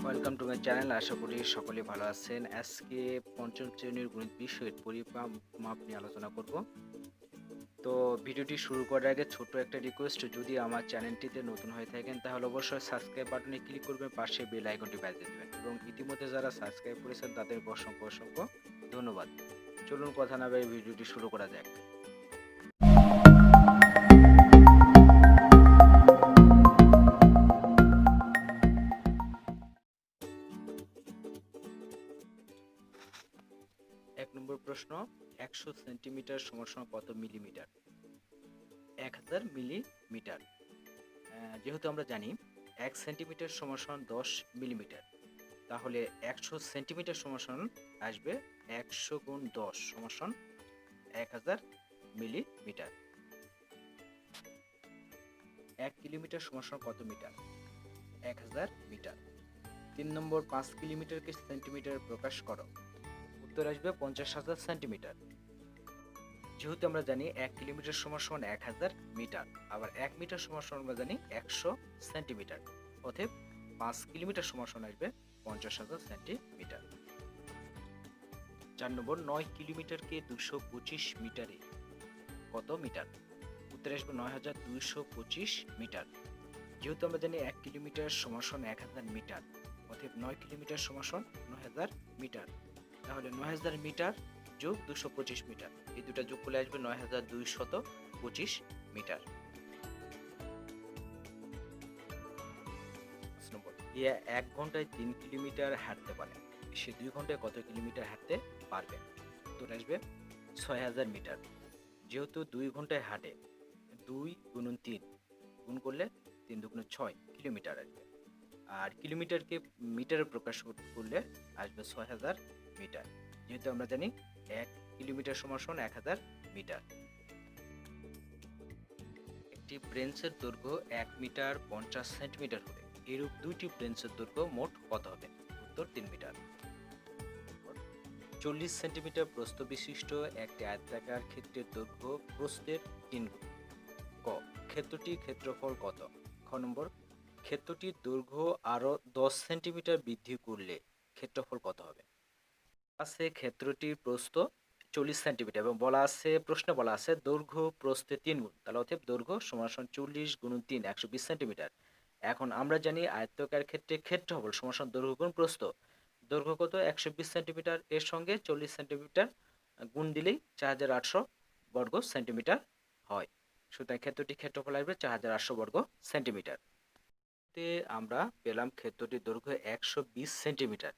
Welcome to my channel. আশা করি সকলে ভালো আছেন। আজকে পঞ্চম শ্রেণীর গণিত বিষয়ের পরিমাপ নিয়ে আলোচনা করব। তো ভিডিওটি শুরু করার আগে ছোট্ট একটা রিকোয়েস্ট, যদি আমার চ্যানেলটিতে নতুন হয়ে থাকেন তাহলে অবশ্যই সাবস্ক্রাইব বাটনে ক্লিক করবেন, পাশে বেল আইকনটি বাজিয়ে দেবেন এবং ইতিমধ্যে যারা সাবস্ক্রাইব করেছেন তাদেরকে অসংখ্য অসংখ্য ধন্যবাদ। চলুন কথা না বাড়িয়ে ভিডিওটি শুরু করা যাক। এক নম্বর প্রশ্ন, 100 সেন্টিমিটার সমান কত মিলিমিটার? 1000 মিলিমিটার। যেহেতু আমরা জানি 1 সেন্টিমিটার সমান 10 মিলিমিটার, তাহলে 100 সেন্টিমিটার সমান আসবে 100 গুণ 10 সমান 1000 মিলিমিটার। 1 কিলোমিটার সমান কত মিটার? 1000 মিটার। 3 নম্বর, 5 কিলোমিটারকে সেন্টিমিটার প্রকাশ করো। উত্তর আসবে 50,000 সেন্টিমিটার। যেহেতু আমরা জানি 1 কিলোমিটার সমান 1000 মিটার, আবার 1 মিটার সমান আমরা জানি 100 সেন্টিমিটার, অতএব 5 কিলোমিটার সমান আসবে 50,000 সেন্টিমিটার। 4 নম্বর, 9 কিলোমিটারকে 225 মিটারে কত মিটার? উত্তর আসবে 9225 মিটার। যেহেতু আমরা জানি 1 কিলোমিটার সমান 1000 মিটার, অতএব 9 কিলোমিটার সমান 9000 মিটার। তাহলে 9000 মিটার যোগ 225 মিটার, এই দুটো যোগ করলে আসবে 9225 মিটার। 1 ঘন্টায় 3 কিলোমিটার হাঁটতে পারে, সে 2 ঘন্টায় কত কিলোমিটার হাঁটতে পারবে? উত্তর আসবে 6000 মিটার। যেহেতু 2 ঘন্টায় হাঁটে, 2 গুণন 3 গুণ করলে 3 দুগুণে 6 কিলোমিটার আসবে, আর কিলোমিটারকে মিটারে প্রকাশ করলে আসবে 6000 মিটার। যেহেতু আমরা জানি 1 কিলোমিটার সমান 1000 মিটার। একটি ব্রেঞ্চের দৈর্ঘ্য 1 মিটার 50 সেন্টিমিটার হলে এরূপ দুইটি ব্রেঞ্চের দৈর্ঘ্য মোট কত হবে? উত্তর 3 মিটার। 40 সেন্টিমিটার প্রস্থ বিশিষ্ট একটি আয়তাকার ক্ষেত্রের দৈর্ঘ্য প্রস্থের 3 গুণ। ক, ক্ষেত্রটির ক্ষেত্রফল কত? খ নম্বর, ক্ষেত্রটির দৈর্ঘ্য আরো 10 সেন্টিমিটার বৃদ্ধি করলে ক্ষেত্রফল কত হবে? আছে ক্ষেত্রটির প্রস্থ 40 সেন্টিমিটার এবং প্রশ্নে বলা আছে দৈর্ঘ্য প্রস্থে 3 গুণ, তাহলে অতএব দৈর্ঘ্য সমান 40 গুণন 3 120 সেন্টিমিটার। এখন আমরা জানি আয়তাকার ক্ষেত্রে ক্ষেত্রফল সমান দৈর্ঘ্য গুণ প্রস্থ। দৈর্ঘ্য কত? 120 সেন্টিমিটার, এর সঙ্গে 40 সেন্টিমিটার গুণ দিলেই 4800 বর্গ সেন্টিমিটার হয়। সুতরাং ক্ষেত্রটির ক্ষেত্রফল আসবে 4800 বর্গ সেন্টিমিটার। আমরা পেলাম ক্ষেত্রটির দৈর্ঘ্য 120 সেন্টিমিটার।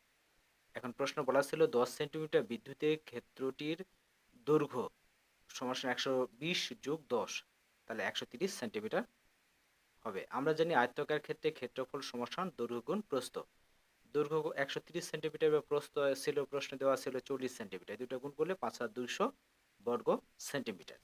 এখন প্রশ্ন বলা ছিল 10 সেন্টিমিটার বিদ্যুতে ক্ষেত্রটির দৈর্ঘ্য সমান 120 যোগ 10, তাহলে 130 সেন্টিমিটার হবে। আমরা জানি আয়তাকার ক্ষেত্রে ক্ষেত্রফল সমান দৈর্ঘ্য গুণ প্রস্থ। দৈর্ঘ্য 130 সেন্টিমিটার বা প্রশ্নে দেওয়া ছিল 40 সেন্টিমিটার, দুটো গুণ করলে 5200 বর্গ সেন্টিমিটার।